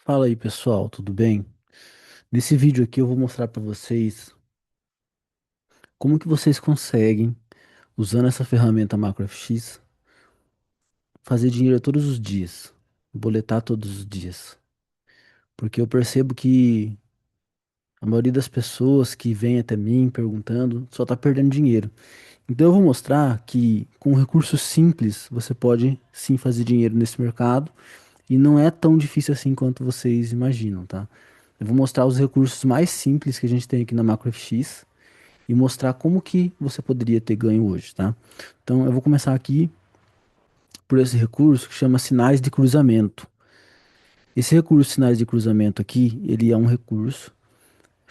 Fala aí, pessoal, tudo bem? Nesse vídeo aqui eu vou mostrar para vocês como que vocês conseguem, usando essa ferramenta MacroFX, fazer dinheiro todos os dias, boletar todos os dias. Porque eu percebo que a maioria das pessoas que vem até mim perguntando só tá perdendo dinheiro. Então eu vou mostrar que com recursos simples você pode sim fazer dinheiro nesse mercado e não é tão difícil assim quanto vocês imaginam, tá? Eu vou mostrar os recursos mais simples que a gente tem aqui na MacroFX e mostrar como que você poderia ter ganho hoje, tá? Então eu vou começar aqui por esse recurso que chama sinais de cruzamento. Esse recurso sinais de cruzamento aqui, ele é um recurso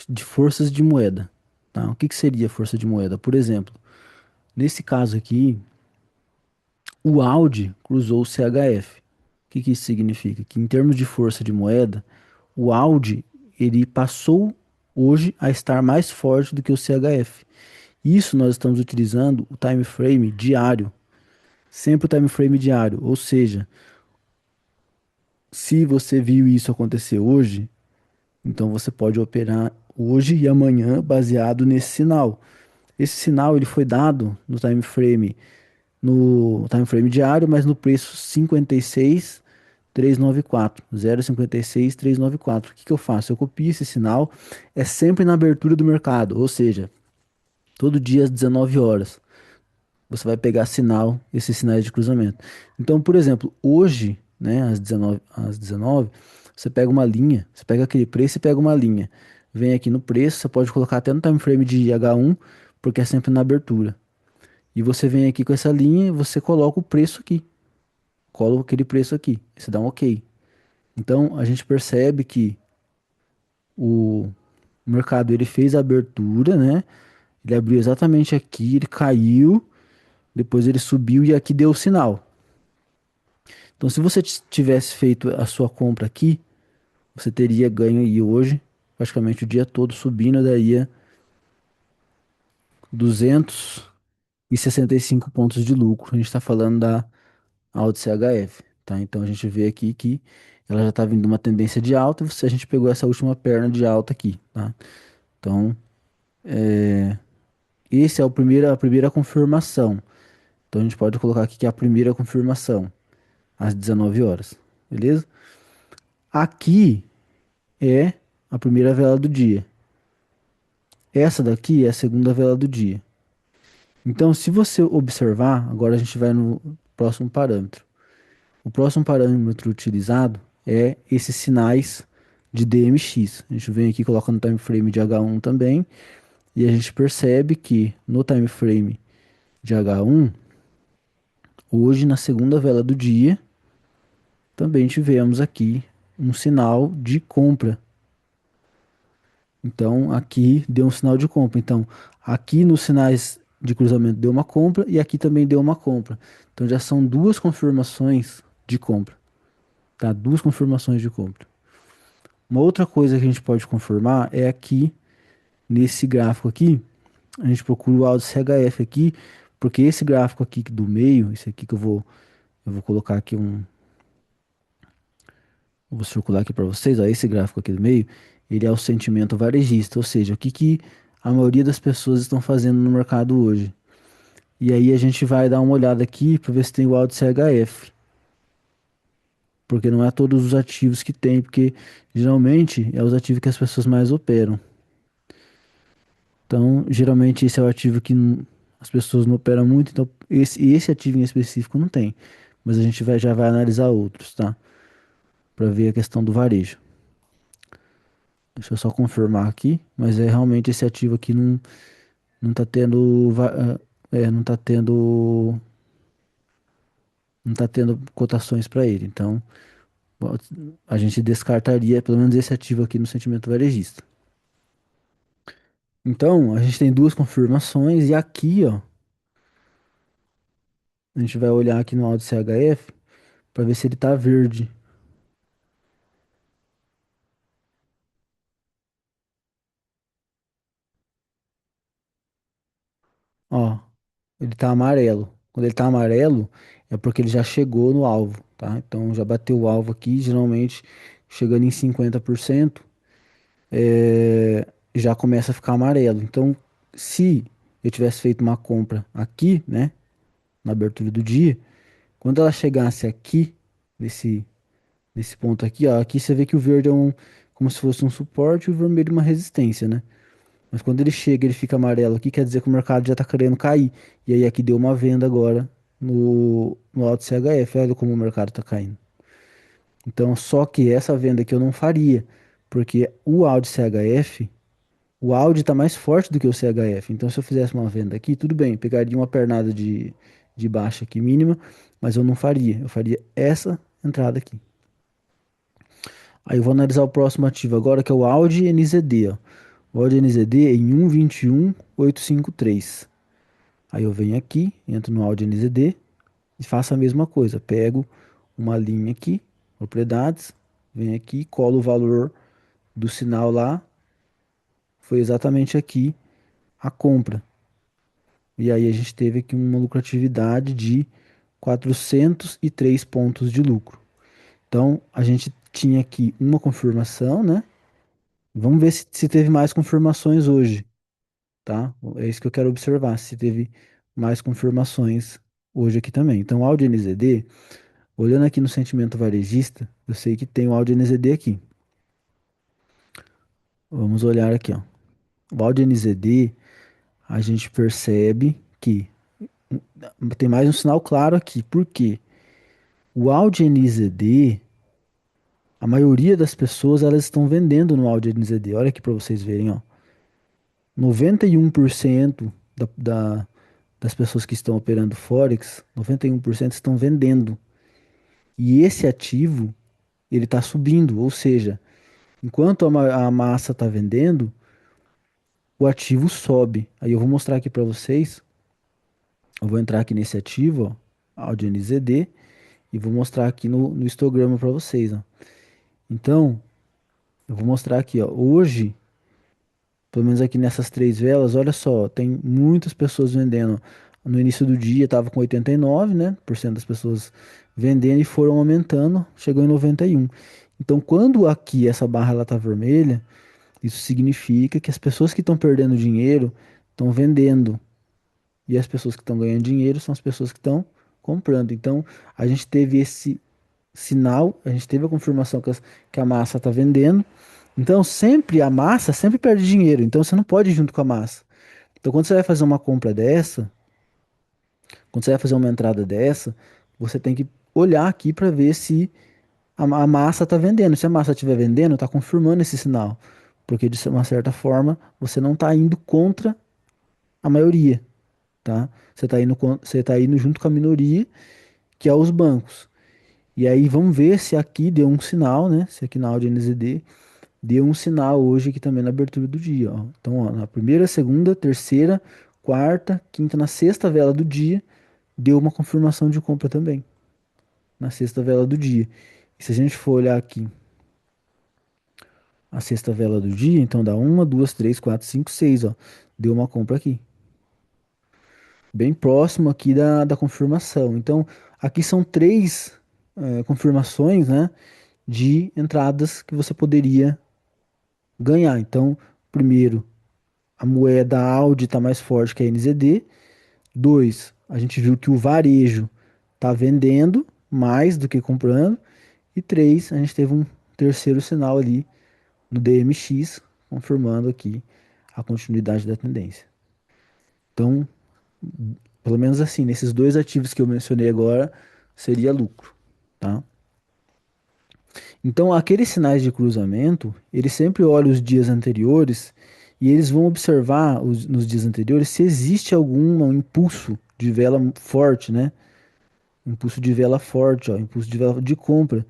de forças de moeda, tá? O que que seria força de moeda? Por exemplo, nesse caso aqui, o Audi cruzou o CHF. O que que isso significa? Que em termos de força de moeda, o Audi ele passou hoje a estar mais forte do que o CHF. Isso nós estamos utilizando o time frame diário, sempre o time frame diário, ou seja, se você viu isso acontecer hoje, então você pode operar hoje e amanhã baseado nesse sinal. Esse sinal ele foi dado no time frame diário, mas no preço 56,394, 0,56,394. O que que eu faço? Eu copio esse sinal, é sempre na abertura do mercado, ou seja, todo dia às 19 horas. Você vai pegar sinal, esses sinais de cruzamento. Então, por exemplo, hoje, né, às 19, você pega uma linha, você pega aquele preço e pega uma linha. Vem aqui no preço, você pode colocar até no time frame de H1, porque é sempre na abertura. E você vem aqui com essa linha e você coloca o preço aqui. Coloca aquele preço aqui. Você dá um OK. Então, a gente percebe que o mercado ele fez a abertura, né? Ele abriu exatamente aqui, ele caiu, depois ele subiu e aqui deu o sinal. Então, se você tivesse feito a sua compra aqui, você teria ganho aí hoje, praticamente o dia todo subindo, daria 265 pontos de lucro. A gente está falando da Audi CHF, tá? Então, a gente vê aqui que ela já está vindo uma tendência de alta, a gente pegou essa última perna de alta aqui, tá? Então, esse é a primeira confirmação. Então, a gente pode colocar aqui que é a primeira confirmação, às 19 horas, beleza? Aqui é a primeira vela do dia. Essa daqui é a segunda vela do dia. Então, se você observar, agora a gente vai no próximo parâmetro. O próximo parâmetro utilizado é esses sinais de DMX. A gente vem aqui e coloca no time frame de H1 também, e a gente percebe que no time frame de H1, hoje na segunda vela do dia, também tivemos aqui um sinal de compra. Então, aqui deu um sinal de compra. Então, aqui nos sinais de cruzamento deu uma compra e aqui também deu uma compra. Então, já são duas confirmações de compra, tá? Duas confirmações de compra. Uma outra coisa que a gente pode confirmar é aqui, nesse gráfico aqui, a gente procura o áudio CHF aqui, porque esse gráfico aqui do meio, esse aqui que eu vou colocar aqui eu vou circular aqui para vocês, ó, esse gráfico aqui do meio, ele é o sentimento varejista, ou seja, o que que a maioria das pessoas estão fazendo no mercado hoje. E aí a gente vai dar uma olhada aqui para ver se tem o áudio CHF, porque não é todos os ativos que tem, porque geralmente é os ativos que as pessoas mais operam. Então, geralmente esse é o ativo que as pessoas não operam muito, então esse ativo em específico não tem. Mas a gente já vai analisar outros, tá? Para ver a questão do varejo. Deixa eu só confirmar aqui, mas é realmente esse ativo aqui não tá tendo, não tá tendo cotações para ele. Então, a gente descartaria pelo menos esse ativo aqui no sentimento varejista. Então, a gente tem duas confirmações e aqui, ó, a gente vai olhar aqui no áudio CHF para ver se ele tá verde. Ó, ele tá amarelo. Quando ele tá amarelo, é porque ele já chegou no alvo, tá? Então já bateu o alvo aqui. Geralmente chegando em 50%, já começa a ficar amarelo. Então, se eu tivesse feito uma compra aqui, né, na abertura do dia, quando ela chegasse aqui, nesse, nesse ponto aqui, ó, aqui você vê que o verde é como se fosse um suporte e o vermelho uma resistência, né? Mas quando ele chega, ele fica amarelo aqui, quer dizer que o mercado já tá querendo cair. E aí aqui deu uma venda agora no Alto CHF. Olha como o mercado tá caindo. Então, só que essa venda aqui eu não faria, porque o Audi CHF, o Audi tá mais forte do que o CHF. Então, se eu fizesse uma venda aqui, tudo bem, pegaria uma pernada de baixa aqui mínima, mas eu não faria. Eu faria essa entrada aqui. Aí eu vou analisar o próximo ativo agora, que é o Audi NZD, ó. O Audi NZD em 1,21,853. Aí eu venho aqui, entro no Audi NZD e faço a mesma coisa. Pego uma linha aqui, propriedades, venho aqui, colo o valor do sinal lá. Foi exatamente aqui a compra. E aí a gente teve aqui uma lucratividade de 403 pontos de lucro. Então a gente tinha aqui uma confirmação, né? Vamos ver se teve mais confirmações hoje, tá? É isso que eu quero observar, se teve mais confirmações hoje aqui também. Então, o Audi NZD, olhando aqui no sentimento varejista, eu sei que tem o Audi NZD aqui. Vamos olhar aqui, ó. O Audi NZD, a gente percebe que tem mais um sinal claro aqui. Por quê? O Audi NZD, a maioria das pessoas elas estão vendendo no Audi NZD. Olha aqui para vocês verem, ó. 91% das pessoas que estão operando Forex, 91% estão vendendo. E esse ativo, ele está subindo, ou seja, enquanto a massa está vendendo, o ativo sobe. Aí eu vou mostrar aqui para vocês, eu vou entrar aqui nesse ativo, ó, Audi NZD, e vou mostrar aqui no histograma para vocês, ó. Então, eu vou mostrar aqui, ó, hoje, pelo menos aqui nessas três velas, olha só, tem muitas pessoas vendendo. No início do dia estava com 89, né, por cento das pessoas vendendo e foram aumentando, chegou em 91. Então, quando aqui essa barra ela tá vermelha, isso significa que as pessoas que estão perdendo dinheiro estão vendendo e as pessoas que estão ganhando dinheiro são as pessoas que estão comprando. Então, a gente teve esse sinal, a gente teve a confirmação que a massa está vendendo. Então, sempre a massa sempre perde dinheiro. Então, você não pode ir junto com a massa. Então, quando você vai fazer uma compra dessa, quando você vai fazer uma entrada dessa, você tem que olhar aqui para ver se a massa está vendendo. Se a massa estiver vendendo, está confirmando esse sinal. Porque, de uma certa forma, você não está indo contra a maioria, tá? Você tá indo junto com a minoria, que é os bancos. E aí, vamos ver se aqui deu um sinal, né? Se aqui na Audi NZD deu um sinal hoje aqui também na abertura do dia, ó. Então, ó, na primeira, segunda, terceira, quarta, quinta, na sexta vela do dia, deu uma confirmação de compra também. Na sexta vela do dia. E se a gente for olhar aqui a sexta vela do dia, então dá uma, duas, três, quatro, cinco, seis, ó. Deu uma compra aqui. Bem próximo aqui da confirmação. Então, aqui são três confirmações, né, de entradas que você poderia ganhar. Então, primeiro, a moeda Audi está mais forte que a NZD. Dois, a gente viu que o varejo está vendendo mais do que comprando. E três, a gente teve um terceiro sinal ali no DMX, confirmando aqui a continuidade da tendência. Então, pelo menos assim, nesses dois ativos que eu mencionei agora, seria lucro, tá? Então, aqueles sinais de cruzamento, eles sempre olham os dias anteriores e eles vão observar nos dias anteriores se existe algum impulso de vela forte, né? Impulso de vela forte, ó, impulso de vela de compra.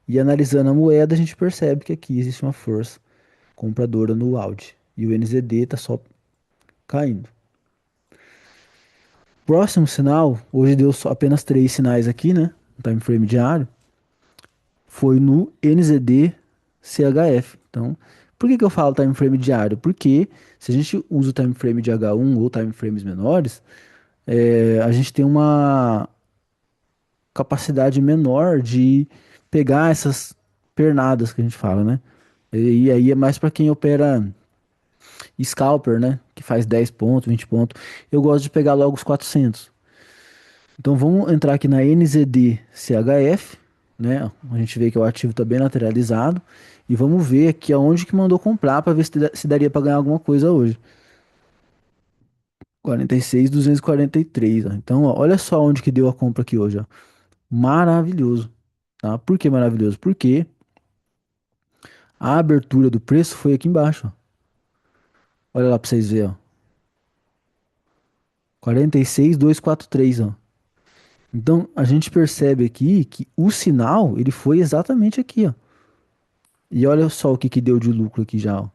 E analisando a moeda, a gente percebe que aqui existe uma força compradora no Audi. E o NZD está só caindo. Próximo sinal, hoje deu só apenas três sinais aqui, né? No time frame diário, foi no NZD CHF. Então, por que que eu falo time frame diário? Porque se a gente usa o time frame de H1 ou time frames menores, a gente tem uma capacidade menor de pegar essas. pernadas que a gente fala, né? E aí é mais para quem opera scalper, né? Que faz 10 pontos, 20 pontos. Eu gosto de pegar logo os 400. Então vamos entrar aqui na NZD CHF, né? A gente vê que o ativo está bem lateralizado. E vamos ver aqui aonde que mandou comprar para ver se daria para ganhar alguma coisa hoje. 46.243, ó. Então, ó, olha só onde que deu a compra aqui hoje, ó. Maravilhoso, tá? Por que maravilhoso? Porque a abertura do preço foi aqui embaixo, ó. Olha lá para vocês verem, ó. 46.243, ó. Então, a gente percebe aqui que o sinal, ele foi exatamente aqui, ó. E olha só o que que deu de lucro aqui já, ó.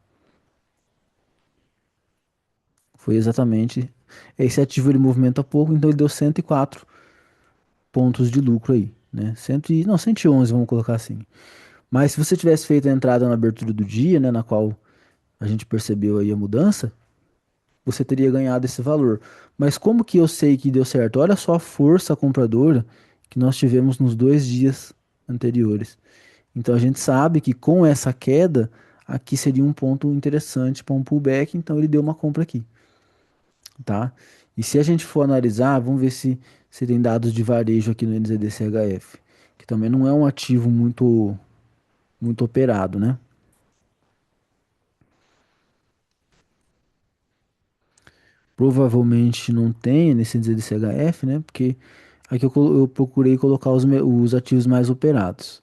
Foi exatamente esse ativo, ele movimenta pouco, então ele deu 104 pontos de lucro aí, né? 100, não, 111, vamos colocar assim. Mas se você tivesse feito a entrada na abertura do dia, né, na qual a gente percebeu aí a mudança, você teria ganhado esse valor. Mas como que eu sei que deu certo? Olha só a força compradora que nós tivemos nos 2 dias anteriores. Então a gente sabe que com essa queda, aqui seria um ponto interessante para um pullback, então ele deu uma compra aqui, tá? E se a gente for analisar, vamos ver se tem dados de varejo aqui no NZDCHF, que também não é um ativo muito operado, né? Provavelmente não tem nesse NZDCHF, né? Porque aqui eu procurei colocar os ativos mais operados.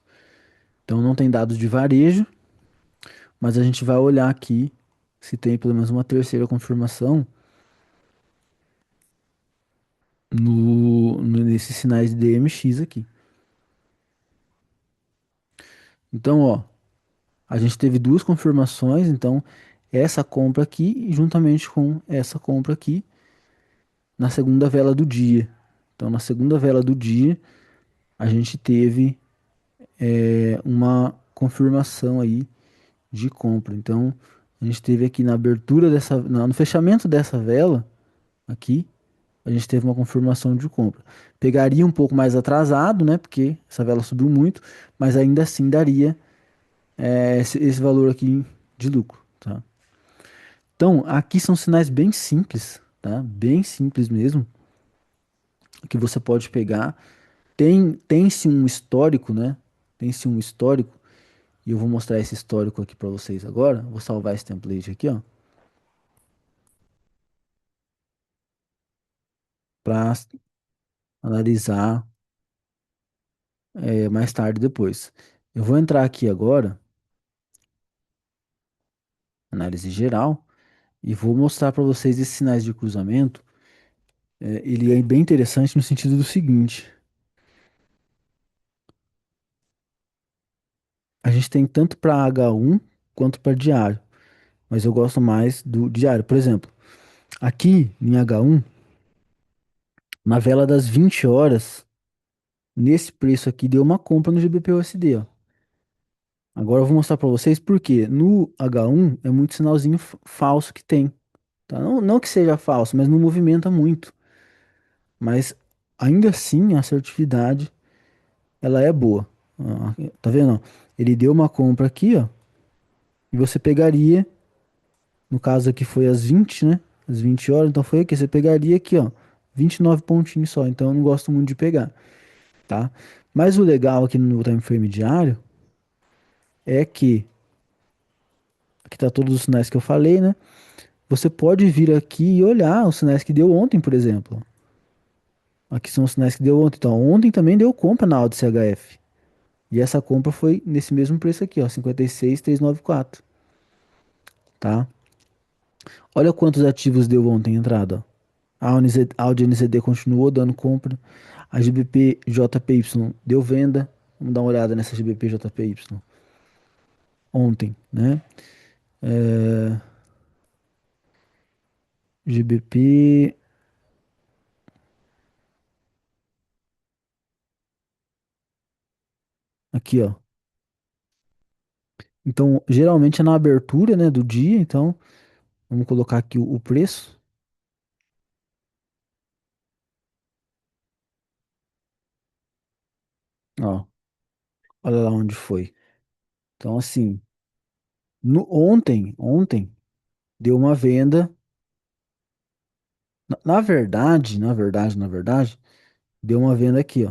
Então não tem dados de varejo, mas a gente vai olhar aqui se tem pelo menos uma terceira confirmação nesses sinais de DMX aqui. Então, ó, a gente teve duas confirmações, então essa compra aqui, juntamente com essa compra aqui, na segunda vela do dia. Então, na segunda vela do dia, a gente teve uma confirmação aí de compra. Então, a gente teve aqui na abertura dessa, no fechamento dessa vela aqui, a gente teve uma confirmação de compra. Pegaria um pouco mais atrasado, né? Porque essa vela subiu muito, mas ainda assim daria esse valor aqui de lucro, tá? Então, aqui são sinais bem simples, tá? Bem simples mesmo, que você pode pegar. Tem-se um histórico, né? Tem-se um histórico, e eu vou mostrar esse histórico aqui para vocês agora. Vou salvar esse template aqui, ó, para analisar mais tarde depois. Eu vou entrar aqui agora, análise geral, e vou mostrar para vocês esses sinais de cruzamento. Ele é bem interessante no sentido do seguinte: a gente tem tanto para H1 quanto para diário, mas eu gosto mais do diário. Por exemplo, aqui em H1, na vela das 20 horas, nesse preço aqui deu uma compra no GBP/USD, ó. Agora eu vou mostrar para vocês porque no H1 é muito sinalzinho falso que tem, tá? Não que seja falso, mas não movimenta muito. Mas ainda assim a assertividade ela é boa. Ó, tá vendo? Ó? Ele deu uma compra aqui, ó, e você pegaria, no caso aqui foi às 20, né? Às 20 horas, então foi aqui, você pegaria aqui, ó, 29 pontinhos só. Então eu não gosto muito de pegar, tá? Mas o legal aqui no time frame diário é que aqui tá todos os sinais que eu falei, né? Você pode vir aqui e olhar os sinais que deu ontem, por exemplo. Aqui são os sinais que deu ontem. Então, ontem também deu compra na Audi CHF. E essa compra foi nesse mesmo preço aqui, ó, 56.394, tá? Olha quantos ativos deu ontem entrada, ó. A Audi NZD continuou dando compra. A GBP JPY deu venda. Vamos dar uma olhada nessa GBP JPY ontem, né? GBP aqui, ó. Então, geralmente é na abertura, né, do dia. Então, vamos colocar aqui o preço. Ó, olha lá onde foi. Então, assim, ontem deu uma venda. Na verdade, deu uma venda aqui, ó.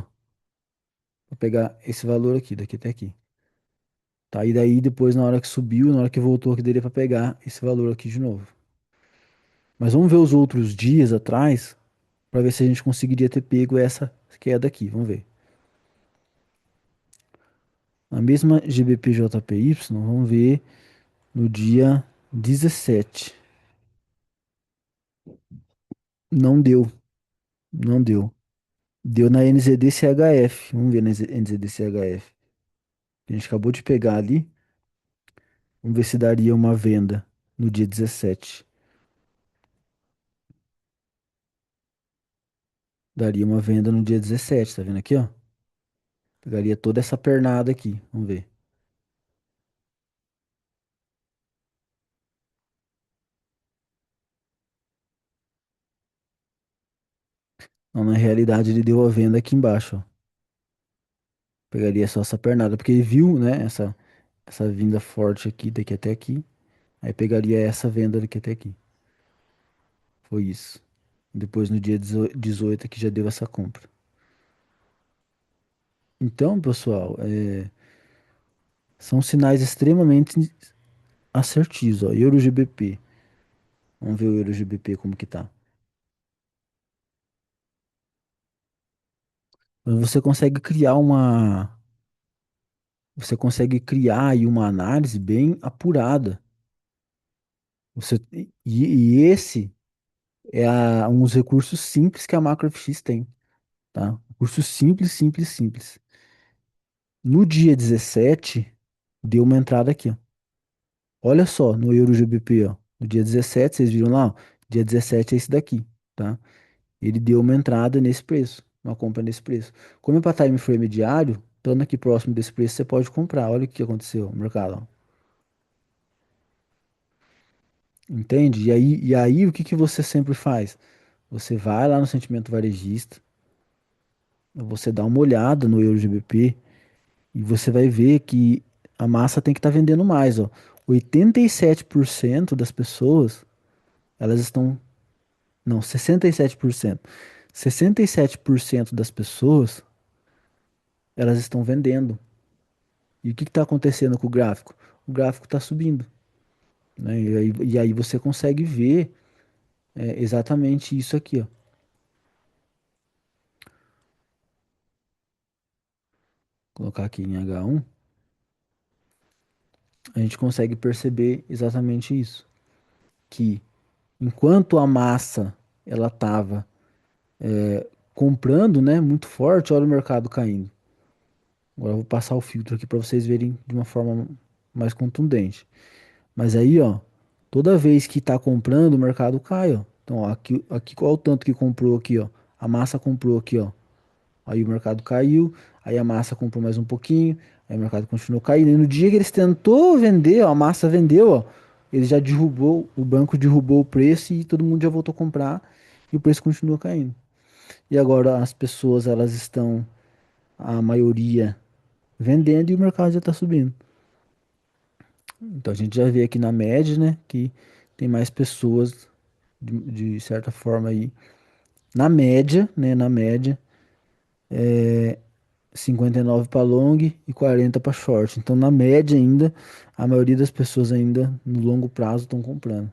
Vou pegar esse valor aqui, daqui até aqui. Tá? E daí depois, na hora que subiu, na hora que voltou aqui, daria pra pegar esse valor aqui de novo. Mas vamos ver os outros dias atrás, pra ver se a gente conseguiria ter pego essa queda aqui. Vamos ver. A mesma GBPJPY, vamos ver no dia 17. Não deu, não deu. Deu na NZD-CHF. Vamos ver na NZD-CHF. A gente acabou de pegar ali. Vamos ver se daria uma venda no dia 17. Daria uma venda no dia 17, tá vendo aqui, ó? Pegaria toda essa pernada aqui. Vamos ver. Não, na realidade ele deu a venda aqui embaixo, ó. Pegaria só essa pernada, porque ele viu, né, essa vinda forte aqui, daqui até aqui. Aí pegaria essa venda daqui até aqui. Foi isso. Depois no dia 18 que já deu essa compra. Então, pessoal, são sinais extremamente assertivos, ó. Euro GBP. Vamos ver o Euro GBP como que tá. Mas você consegue criar aí uma análise bem apurada. E esse é um dos recursos simples que a MacroFX tem, tá? Recurso simples, simples, simples. No dia 17 deu uma entrada aqui, ó. Olha só, no Euro GBP, ó. No dia 17 vocês viram lá, ó. Dia 17 é esse daqui, tá? Ele deu uma entrada nesse preço, uma compra nesse preço. Como é para time frame diário, estando aqui próximo desse preço, você pode comprar. Olha o que aconteceu no mercado, ó. Entende? E aí o que que você sempre faz? Você vai lá no sentimento varejista, você dá uma olhada no Euro GBP e você vai ver que a massa tem que estar vendendo mais, ó. 87% das pessoas, elas estão, não, 67%. 67% das pessoas, elas estão vendendo. E o que está acontecendo com o gráfico? O gráfico está subindo, né? E aí você consegue ver exatamente isso aqui, ó. Vou colocar aqui em H1, a gente consegue perceber exatamente isso, que enquanto a massa ela estava comprando, né, muito forte, olha o mercado caindo. Agora eu vou passar o filtro aqui para vocês verem de uma forma mais contundente. Mas aí, ó, toda vez que tá comprando, o mercado cai, ó. Então, ó, aqui qual é o tanto que comprou aqui, ó? A massa comprou aqui, ó. Aí o mercado caiu, aí a massa comprou mais um pouquinho, aí o mercado continuou caindo. E no dia que eles tentou vender, ó, a massa vendeu, ó, ele já derrubou, o banco derrubou o preço e todo mundo já voltou a comprar e o preço continua caindo. E agora as pessoas, elas estão, a maioria, vendendo e o mercado já está subindo. Então a gente já vê aqui na média, né, que tem mais pessoas, de certa forma aí, na média, né, na média, 59 para long e 40 para short. Então, na média ainda, a maioria das pessoas ainda no longo prazo estão comprando.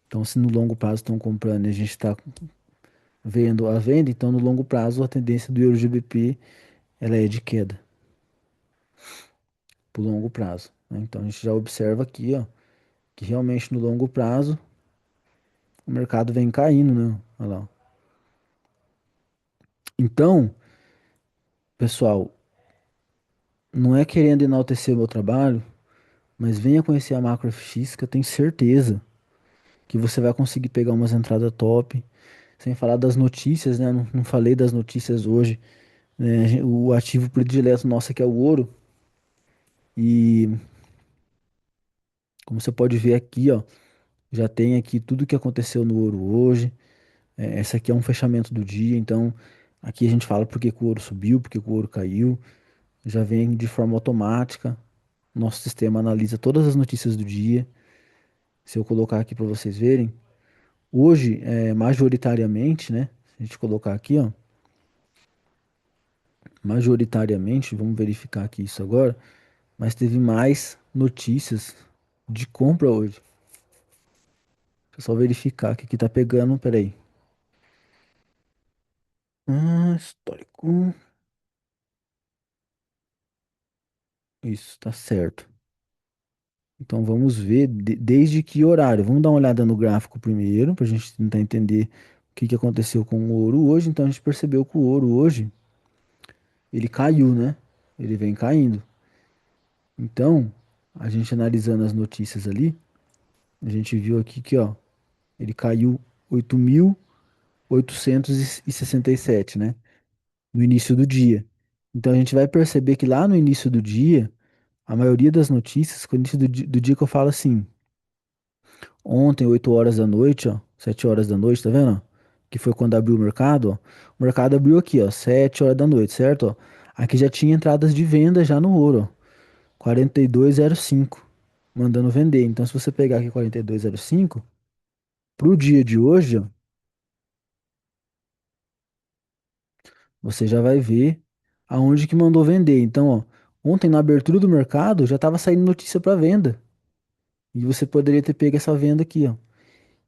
Então, se no longo prazo estão comprando e a gente está vendo a venda, então no longo prazo a tendência do Euro GBP ela é de queda, por longo prazo, né? Então a gente já observa aqui, ó, que realmente no longo prazo o mercado vem caindo, né? Olha lá. Então, pessoal, não é querendo enaltecer o meu trabalho, mas venha conhecer a MacroFX que eu tenho certeza que você vai conseguir pegar umas entradas top. Sem falar das notícias, né? Não falei das notícias hoje, né? O ativo predileto nosso aqui é o ouro. E como você pode ver aqui, ó, já tem aqui tudo que aconteceu no ouro hoje. Essa aqui é um fechamento do dia, então aqui a gente fala por que que o ouro subiu, por que que o ouro caiu. Já vem de forma automática. Nosso sistema analisa todas as notícias do dia. Se eu colocar aqui para vocês verem, hoje, majoritariamente, né? Se a gente colocar aqui, ó, majoritariamente, vamos verificar aqui isso agora, mas teve mais notícias de compra hoje. Deixa eu só verificar que aqui tá pegando, peraí. Histórico. Isso, tá certo. Então vamos ver desde que horário. Vamos dar uma olhada no gráfico primeiro, para a gente tentar entender o que que aconteceu com o ouro hoje. Então a gente percebeu que o ouro hoje, ele caiu, né? Ele vem caindo. Então, a gente analisando as notícias ali, a gente viu aqui que, ó, ele caiu 8.867, né? No início do dia. Então a gente vai perceber que lá no início do dia, a maioria das notícias, com o início do dia que eu falo assim, ontem, 8 horas da noite, ó, 7 horas da noite, tá vendo? Ó? Que foi quando abriu o mercado, ó. O mercado abriu aqui, ó, 7 horas da noite, certo? Ó? Aqui já tinha entradas de venda já no ouro, ó. 42,05, mandando vender. Então, se você pegar aqui 42,05, pro dia de hoje, ó, você já vai ver aonde que mandou vender. Então, ó, ontem na abertura do mercado já estava saindo notícia para venda. E você poderia ter pego essa venda aqui, ó.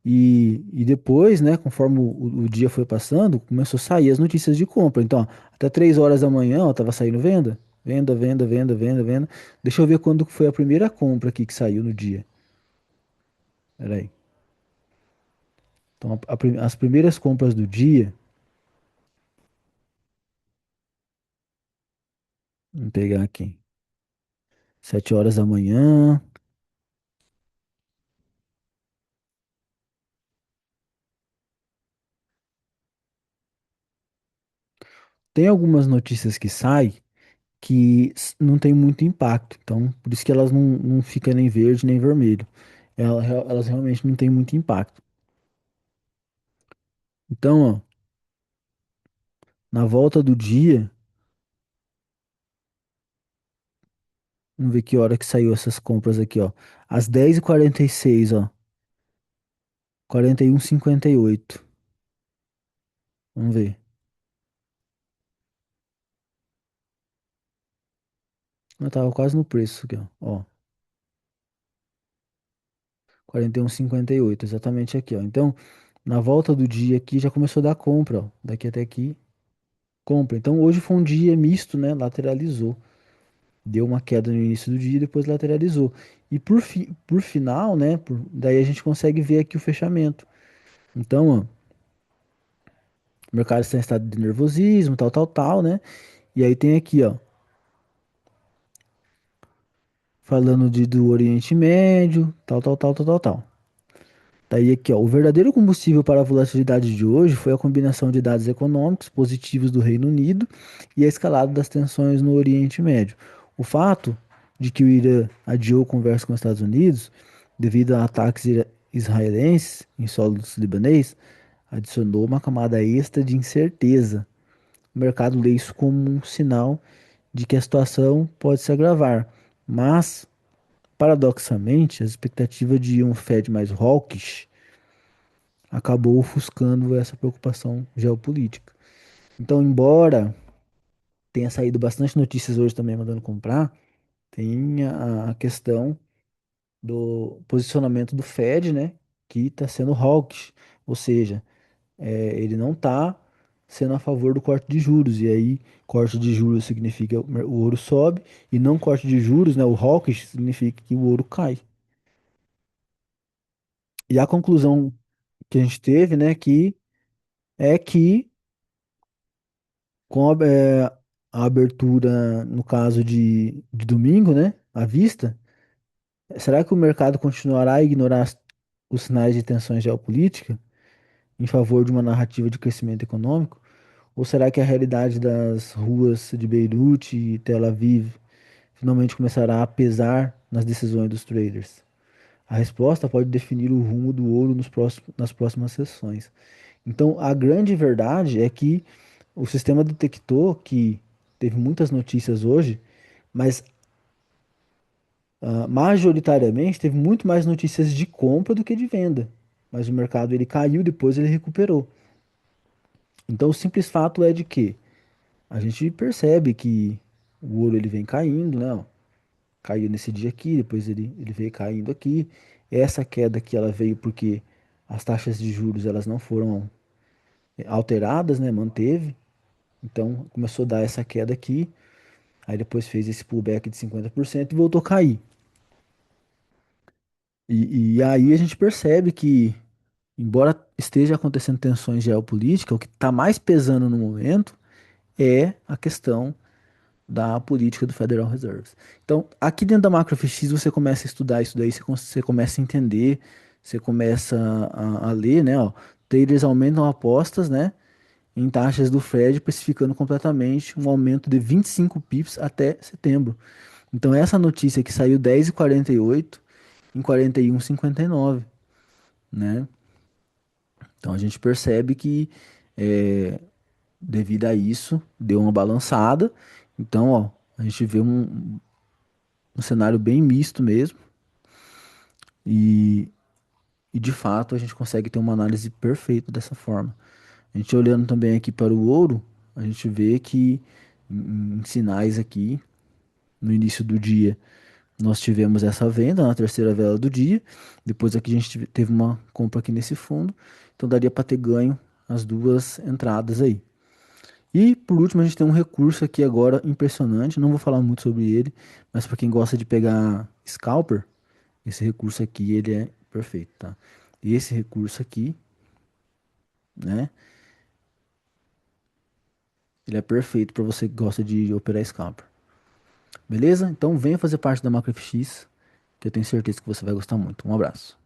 E depois, né, conforme o dia foi passando, começou a sair as notícias de compra. Então, ó, até 3 horas da manhã, ó, tava saindo venda. Venda, venda, venda, venda, venda. Deixa eu ver quando foi a primeira compra aqui que saiu no dia. Peraí. Então, as primeiras compras do dia, vamos pegar aqui. 7 horas da manhã. Tem algumas notícias que saem que não tem muito impacto. Então, por isso que elas não ficam nem verde nem vermelho. Elas realmente não têm muito impacto. Então, ó, na volta do dia, vamos ver que hora que saiu essas compras aqui, ó. Às 10h46, ó. 41,58. Vamos ver. Eu tava quase no preço aqui, ó. Ó, 41,58, exatamente aqui, ó. Então, na volta do dia aqui já começou a dar compra, ó. Daqui até aqui, compra. Então, hoje foi um dia misto, né? Lateralizou. Deu uma queda no início do dia e depois lateralizou. E por final, né? Daí a gente consegue ver aqui o fechamento. Então, ó, o mercado está em estado de nervosismo, tal, tal, tal, né? E aí tem aqui, ó, falando do Oriente Médio, tal, tal, tal, tal, tal, tal. Daí aqui, ó, o verdadeiro combustível para a volatilidade de hoje foi a combinação de dados econômicos positivos do Reino Unido e a escalada das tensões no Oriente Médio. O fato de que o Irã adiou conversa com os Estados Unidos devido a ataques israelenses em solo libanês adicionou uma camada extra de incerteza. O mercado lê isso como um sinal de que a situação pode se agravar, mas paradoxalmente, a expectativa de um Fed mais hawkish acabou ofuscando essa preocupação geopolítica. Então, embora tenha saído bastante notícias hoje também mandando comprar, tem a questão do posicionamento do Fed, né, que está sendo hawkish, ou seja, ele não está sendo a favor do corte de juros, e aí corte de juros significa o ouro sobe, e não corte de juros, né, o hawkish significa que o ouro cai. E a conclusão que a gente teve, né, que com a abertura, no caso de domingo, né, à vista, será que o mercado continuará a ignorar os sinais de tensões geopolíticas em favor de uma narrativa de crescimento econômico? Ou será que a realidade das ruas de Beirute e Tel Aviv finalmente começará a pesar nas decisões dos traders? A resposta pode definir o rumo do ouro nas próximas sessões. Então, a grande verdade é que o sistema detectou que teve muitas notícias hoje, mas Majoritariamente teve muito mais notícias de compra do que de venda, mas o mercado ele caiu, depois ele recuperou. Então o simples fato é de que a gente percebe que o ouro ele vem caindo, né? Ó, caiu nesse dia aqui, depois ele veio caindo aqui. Essa queda aqui ela veio porque as taxas de juros elas não foram alteradas, né? Manteve. Então começou a dar essa queda aqui, aí depois fez esse pullback de 50% e voltou a cair. E aí a gente percebe que, embora esteja acontecendo tensões geopolíticas, o que está mais pesando no momento é a questão da política do Federal Reserve. Então, aqui dentro da MacroFX você começa a estudar isso daí, você começa a entender, você começa a ler, né? Ó, traders aumentam apostas, né? Em taxas do Fed, precificando completamente um aumento de 25 pips até setembro. Então, essa notícia que saiu 10h48 em 41,59, né? Então, a gente percebe que, é, devido a isso, deu uma balançada. Então, ó, a gente vê um cenário bem misto mesmo. E, e de fato, a gente consegue ter uma análise perfeita dessa forma. A gente olhando também aqui para o ouro, a gente vê que em sinais aqui, no início do dia, nós tivemos essa venda na terceira vela do dia. Depois aqui a gente teve uma compra aqui nesse fundo. Então daria para ter ganho as duas entradas aí. E por último a gente tem um recurso aqui agora impressionante. Não vou falar muito sobre ele, mas para quem gosta de pegar scalper, esse recurso aqui ele é perfeito, tá? E esse recurso aqui, né? Ele é perfeito para você que gosta de operar scalper. Beleza? Então venha fazer parte da MacroFX, que eu tenho certeza que você vai gostar muito. Um abraço.